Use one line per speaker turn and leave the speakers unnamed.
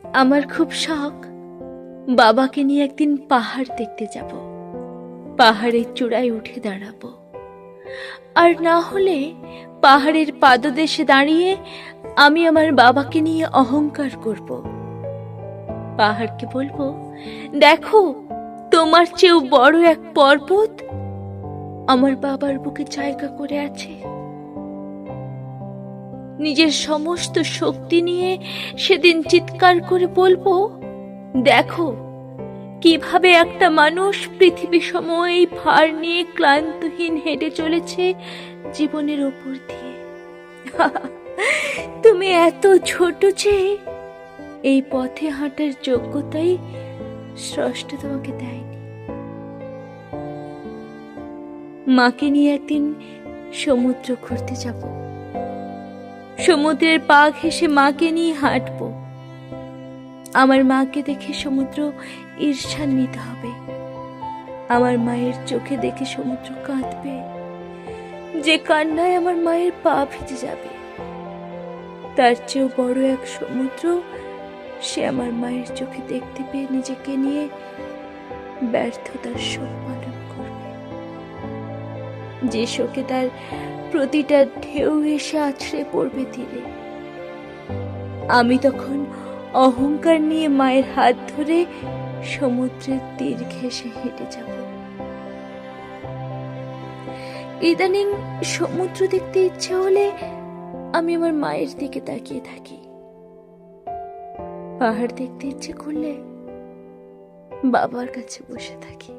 আমার খুব শখ বাবাকে নিয়ে একদিন পাহাড় দেখতে যাব, পাহাড়ের চূড়ায় উঠে দাঁড়াবো, আর না হলে পাহাড়ের পাদদেশে দাঁড়িয়ে আমি আমার বাবাকে নিয়ে অহংকার করব। পাহাড়কে বলবো, দেখো তোমার চেয়েও বড় এক পর্বত আমার বাবার বুকে জায়গা করে আছে। নিজের সমস্ত শক্তি নিয়ে সেদিন চিৎকার করে বলবো, দেখো কিভাবে একটা মানুষ পৃথিবী সময় ভার নিয়ে ক্লান্তহীন হেঁটে চলেছে জীবনের ওপর দিয়ে। তুমি এত ছোট যে এই পথে হাঁটার যোগ্যতাই স্রষ্টা তোমাকে দেয়নি। মাকে নিয়ে একদিন সমুদ্র ঘুরতে যাব, সমুদ্রের পা ঘেঁষে মাকে নিয়ে হাঁটবো। আমার মাকে দেখে সমুদ্র ঈর্ষান্বিত হবে, আমার মায়ের চোখে দেখে সমুদ্র কাঁদবে, যে কান্নায় আমার মায়ের পা ভিজে যাবে। তার চেয়েও বড় এক সমুদ্র সে আমার মায়ের চোখে দেখতে পেয়ে নিজেকে নিয়ে ব্যর্থতার শোক পালন করবে, যে শোকে তার প্রতিটা ঢেউ এসে আছড়ে পড়বে তীরে। আমি তখন অহংকার নিয়ে মায়ের হাত ধরে সমুদ্রের তীর ঘেঁষে হেঁটে যাব। ইদানিং সমুদ্র দেখতে ইচ্ছে হলে আমি আমার মায়ের দিকে তাকিয়ে থাকি, পাহাড় দেখতে ইচ্ছে করলে বাবার কাছে বসে থাকি।